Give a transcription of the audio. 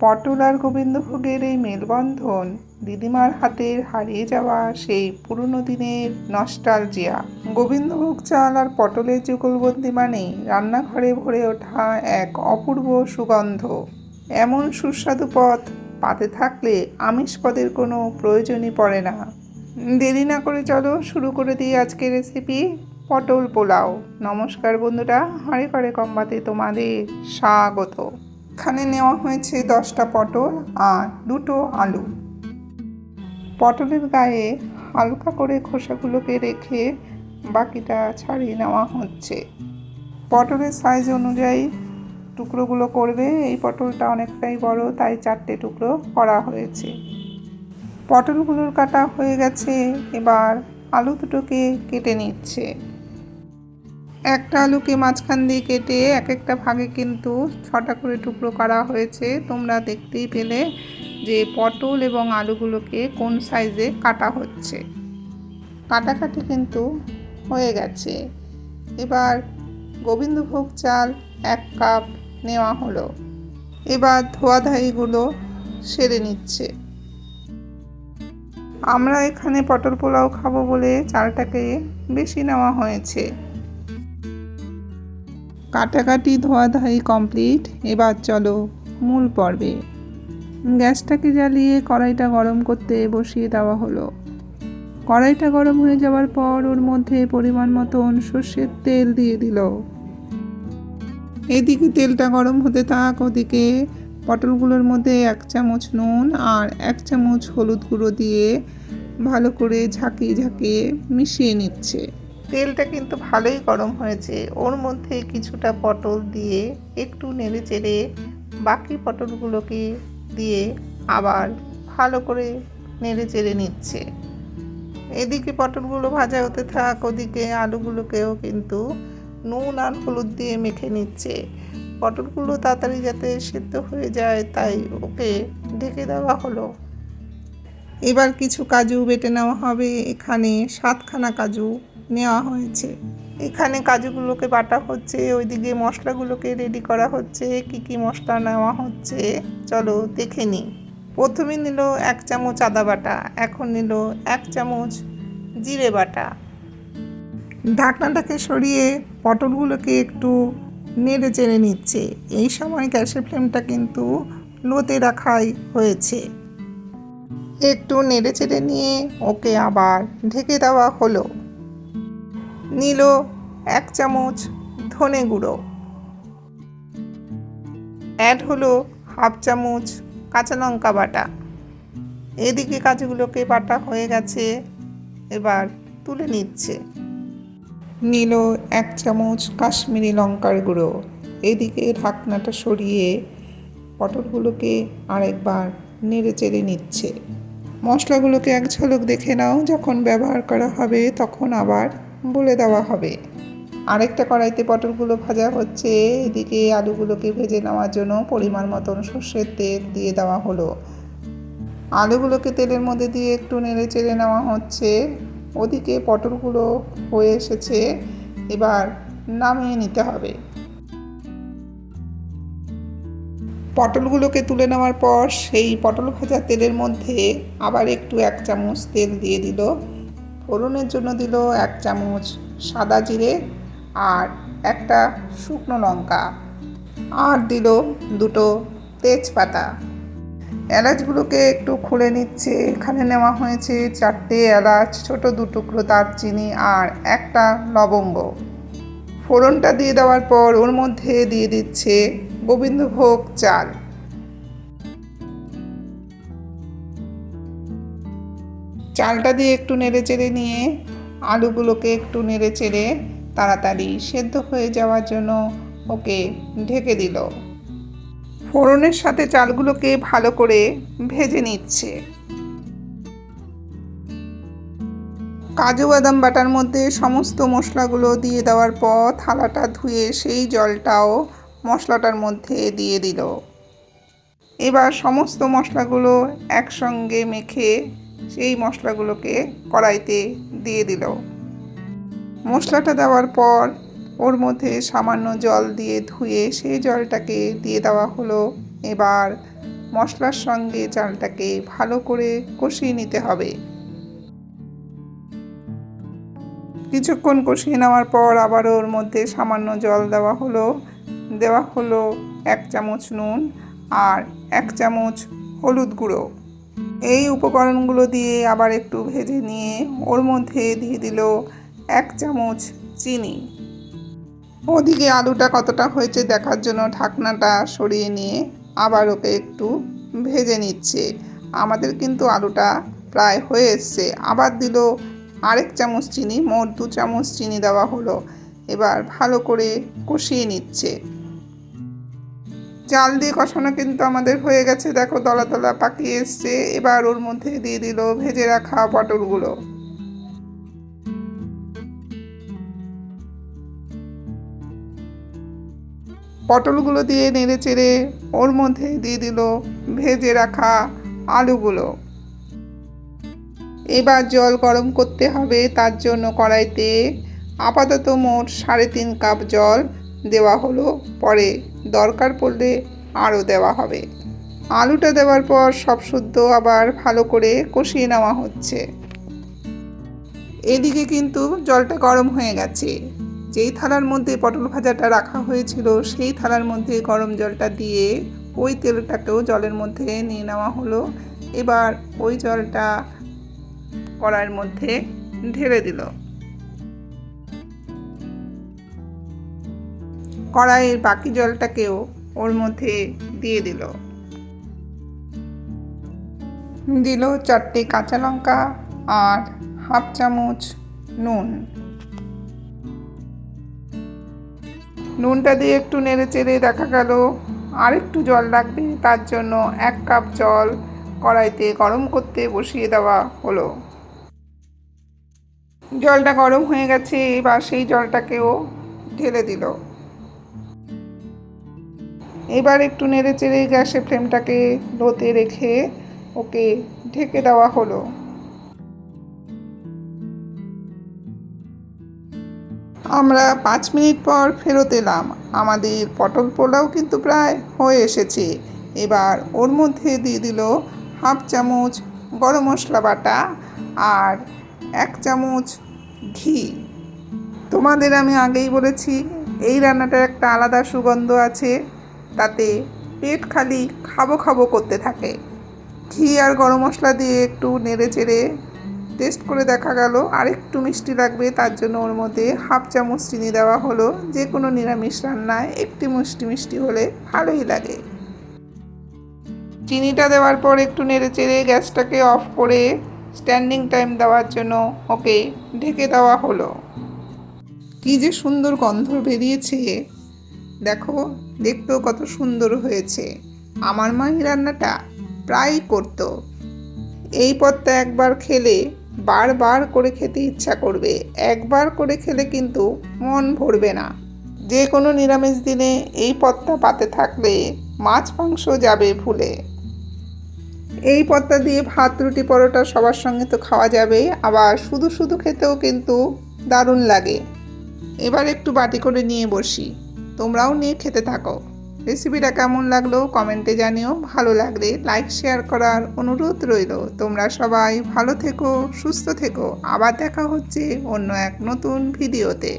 পটল আর গোবিন্দভোগের এই মেলবন্ধন দিদিমার হাতের হারিয়ে যাওয়া সেই পুরনো দিনের নস্টালজিয়া। গোবিন্দভোগ চাল আর পটলের যুগলবন্দি মানে রান্নাঘরে ভরে ওঠা এক অপূর্ব সুগন্ধ। এমন সুস্বাদু পদ পাতে থাকলে আমিষ পদের কোনো প্রয়োজনই পড়ে না। দেরি না করে চলো শুরু করে দিই আজকের রেসিপি পটল পোলাও। নমস্কার বন্ধুরা, হরেক হরেক কম্বাতে তোমাদের স্বাগত। এখানে নেওয়া হয়েছে 10টা পটল আর 2টো আলু। পটলের গায়ে হালকা করে খোসাগুলোকে রেখে বাকিটা ছাড়িয়ে নেওয়া হচ্ছে। পটলের সাইজ অনুযায়ী টুকরোগুলো করবে। এই পটলটা অনেকটাই বড়, তাই 4টে টুকরো করা হয়েছে। পটলগুলোর কাটা হয়ে গেছে, এবার আলু দুটোকে কেটে নিচ্ছে। একটা আলুকে মাঝখান দিয়ে কেটে এক একটা ভাগে কিন্তু 6টা করে টুকরো করা হয়েছে। তোমরা দেখতেই পেলে যে পটল এবং আলুগুলোকে কোন সাইজে কাটা হচ্ছে। কাটাকাটি কিন্তু হয়ে গেছে। এবার গোবিন্দভোগ চাল 1 কাপ নেওয়া হলো। এবার ধোয়াধাইগুলো সেরে নিচ্ছে। আমরা এখানে পটল পোলাও খাবো বলে চালটাকে বেশি নেওয়া হয়েছে। কাটাকাটি ধোয়াধাই কমপ্লিট। এবার চলো মূল পর্বে। গ্যাসটাকে জ্বালিয়ে কড়াইটা গরম করতে বসিয়ে দেওয়া হলো। কড়াইটা গরম হয়ে যাওয়ার পর ওর মধ্যে পরিমাণ মতন সর্ষের তেল দিয়ে দিল। এদিকে তেলটা গরম হতে থাক, ওদিকে পটলগুলোর মধ্যে 1 চামচ নুন আর 1 চামচ হলুদ গুঁড়ো দিয়ে ভালো করে ঝাঁকিয়ে ঝাঁকিয়ে মিশিয়ে নিচ্ছে। তেলটা কিন্তু ভালোই গরম হয়েছে। ওর মধ্যে কিছুটা পটল দিয়ে একটু নেড়ে চেড়ে বাকি পটলগুলোকে দিয়ে আবার ভালো করে নেড়ে চেড়ে নিচ্ছে। এদিকে পটলগুলো ভাজা হতে থাক, ওদিকে আলুগুলোকেও কিন্তু নুন আর হলুদ দিয়ে মেখে নিচ্ছে। পটলগুলো তাড়াতাড়ি যাতে সেদ্ধ হয়ে যায় তাই ওকে ঢেকে দেওয়া হলো। এবার কিছু কাজু বেটে নেওয়া হবে। এখানে 7খানা কাজু নেওয়া হয়েছে। এখানে কাজুগুলোকে বাটা হচ্ছে, ওইদিকে মশলাগুলোকে রেডি করা হচ্ছে। কি কি মশলা নেওয়া হচ্ছে চলো দেখে নিই। প্রথমে নিল 1 চামচ আদা বাটা, এখন নিল 1 চামচ জিরে বাটা। ঢাকনাটাকে সরিয়ে পটলগুলোকে একটু নেড়ে চেড়ে নিচ্ছে। এই সময় গ্যাসের ফ্লেমটা কিন্তু লোতে রাখাই হয়েছে। একটু নেড়ে চেড়ে নিয়ে ওকে আবার ঢেকে দেওয়া হলো। নিল 1 চামচ ধনে গুঁড়ো, অ্যাড হলো 1/2 চামচ কাঁচা লঙ্কা বাটা। এদিকে কাজুগুলোকে বাটা হয়ে গেছে, এবার তুলে নিচ্ছে। নিল 1 চামচ কাশ্মীরি লঙ্কার গুঁড়ো। এদিকে ঢাকনাটা সরিয়ে পটলগুলোকে আরেকবার নেড়ে চেড়ে নিচ্ছে। মশলাগুলোকে এক ঝলক দেখে নাও, যখন ব্যবহার করা হবে তখন আবার বলে দেওয়া হবে। আরেকটা কড়াইতে পটলগুলো ভাজা হচ্ছে। এদিকে আলুগুলোকে ভেজে নেওয়ার জন্য পরিমাণ মতন সর্ষের তেল দিয়ে দেওয়া হলো। আলুগুলোকে তেলের মধ্যে দিয়ে একটু নেড়ে চেড়ে নেওয়া হচ্ছে। ওদিকে পটলগুলো হয়ে এসেছে, এবার নামিয়ে নিতে হবে। পটলগুলোকে তুলে নেওয়ার পর সেই পটল ভাজা তেলের মধ্যে আবার একটু 1 চামচ তেল দিয়ে দিল। ফোড়নের জন্য দিল 1 চামচ সাদা জিরে আর একটা শুকনো লঙ্কা, আর দিল 2টো তেজপাতা। এলাচগুলোকে একটু খুলে নিচ্ছে। এখানে নেওয়া হয়েছে 4টে এলাচ, ছোট 2 টুকরো দারচিনি আর একটা লবঙ্গ। ফোড়নটা দিয়ে দেওয়ার পর ওর মধ্যে দিয়ে দিচ্ছে গোবিন্দভোগ চাল। চালটা দিয়ে একটু নেড়ে চেড়ে নিয়ে আলুগুলোকে একটু নেড়ে চেড়ে তাড়াতাড়ি সেদ্ধ হয়ে যাওয়ার জন্য ওকে ঢেকে দিল। ফোড়নের সাথে চালগুলোকে ভালো করে ভেজে নিচ্ছে। কাজু বাদাম বাটার মধ্যে সমস্ত মশলাগুলো দিয়ে দেওয়ার পর থালাটা ধুয়ে সেই জলটাও মশলাটার মধ্যে দিয়ে দিল। এবার সমস্ত মশলাগুলো একসঙ্গে মেখে সেই মশলাগুলোকে কড়াইতে দিয়ে দিল। মশলাটা দেওয়ার পর ওর মধ্যে সামান্য জল দিয়ে ধুয়ে সেই জলটাকে দিয়ে দেওয়া হলো। এবার মশলার সঙ্গে চালটাকে ভালো করে কষিয়ে নিতে হবে। কিছুক্ষণ কষিয়ে নেওয়ার পর আবারও ওর মধ্যে সামান্য জল দেওয়া হলো 1 চামচ নুন আর 1 চামচ হলুদ গুঁড়ো। এই উপকরণগুলো দিয়ে আবার একটু ভেজে নিয়ে ওর মধ্যে দিয়ে দিল 1 চামচ চিনি। ওদিকে আলুটা কতটা হয়েছে দেখার জন্য ঢাকনাটা সরিয়ে নিয়ে আবার ওকে একটু ভেজে নিচ্ছে। আমাদের কিন্তু আলুটা প্রায় হয়ে এসছে। আবার দিল আরেক চামচ চিনি, মোট 2 চামচ চিনি দেওয়া হলো। এবার ভালো করে কষিয়ে নিচ্ছে। চাল দিয়ে কষানো কিন্তু আমাদের হয়ে গেছে, দেখো দলা দলা পাকিয়ে এসছে। এবার ওর মধ্যে দিয়ে দিল ভেজে রাখা পটলগুলো। পটলগুলো দিয়ে নেড়ে চেড়ে ওর মধ্যে দিয়ে দিল ভেজে রাখা আলুগুলো। এবার জল গরম করতে হবে, তার জন্য কড়াইতে আপাতত মোট 3.5 কাপ জল দেওয়া হলো, পরে দরকার পড়লে আরও দেওয়া হবে। আলুটা দেওয়ার পর সব শুদ্ধ আবার ভালো করে কষিয়ে নেওয়া হচ্ছে। এদিকে কিন্তু জলটা গরম হয়ে গেছে। যেই থালার মধ্যে পটল ভাজাটা রাখা হয়েছিল সেই থালার মধ্যে গরম জলটা দিয়ে ওই তেলটাকেও জলের মধ্যে নিয়ে নেওয়া হলো। এবার ওই জলটা কড়াইয়ের মধ্যে ঢেলে দিল। কড়াইয়ের বাকি জলটাকেও ওর মধ্যে দিয়ে দিল। 4টে কাঁচা লঙ্কা আর 1/2 চামচ নুন। নুনটা দিয়ে একটু নেড়ে চেড়ে দেখা গেল আর একটু জল লাগবে, তার জন্য 1 কাপ জল কড়াইতে গরম করতে বসিয়ে দেওয়া হলো। জলটা গরম হয়ে গেছে, এবার সেই জলটাকেও ঢেলে দিল। এবার একটু নেড়ে চেড়ে গ্যাসের ফ্লেমটাকে লোতে রেখে ওকে ঢেকে দেওয়া হলো। আমরা 5 মিনিট পর ফেরত এলাম। আমাদের পটল পোলাও কিন্তু প্রায় হয়ে এসেছে। এবার ওর মধ্যে দিয়ে দিল 1/2 চামচ গরম মশলা বাটা আর 1 চামচ ঘি। তোমাদের আমি আগেই বলেছি এই রান্নাটার একটা আলাদা সুগন্ধ আছে, তাতে পেট খালি খাবো খাবো করতে থাকে। ঘি আর গরম মশলা দিয়ে একটু নেড়ে চেড়ে টেস্ট করে দেখা গেল আর একটু মিষ্টি লাগবে, তার জন্য ওর মধ্যে 1/2 চামচ চিনি দেওয়া হলো। যে কোনো নিরামিষ রান্নায় একটু মিষ্টি মিষ্টি হলে ভালোই লাগে। চিনিটা দেওয়ার পর একটু নেড়ে চেড়ে গ্যাসটাকে অফ করে স্ট্যান্ডিং টাইম দেওয়ার জন্য ওকে ঢেকে দেওয়া হলো। কি যে সুন্দর গন্ধ বেরিয়েছে, দেখো দেখতেও কত সুন্দর হয়েছে। আমার মা এই রান্নাটা প্রায়ই করতো। এই পদটা একবার খেলে বারবার করে খেতে ইচ্ছা করবে। একবার করে খেলে কিন্তু মন ভরবে না। যে কোনো নিরামিষ দিনে এই পদটা পাতে থাকলে মাছ মাংস যাবে ভুলে। এই পদটা দিয়ে ভাত রুটি পরোটা সবার সঙ্গে তো খাওয়া যাবে, আবার শুধু শুধু খেতেও কিন্তু দারুণ লাগে। এবার একটু বাটি করে নিয়ে বসি, তোমরাও নিয়ে খেতে থাকো। রেসিপিটা কেমন লাগলো কমেন্টে জানিও। ভালো লাগলে লাইক শেয়ার করার অনুরোধ রইল। তোমরা সবাই ভালো থেকো, সুস্থ থেকো। আবার দেখা হচ্ছে অন্য এক নতুন ভিডিওতে।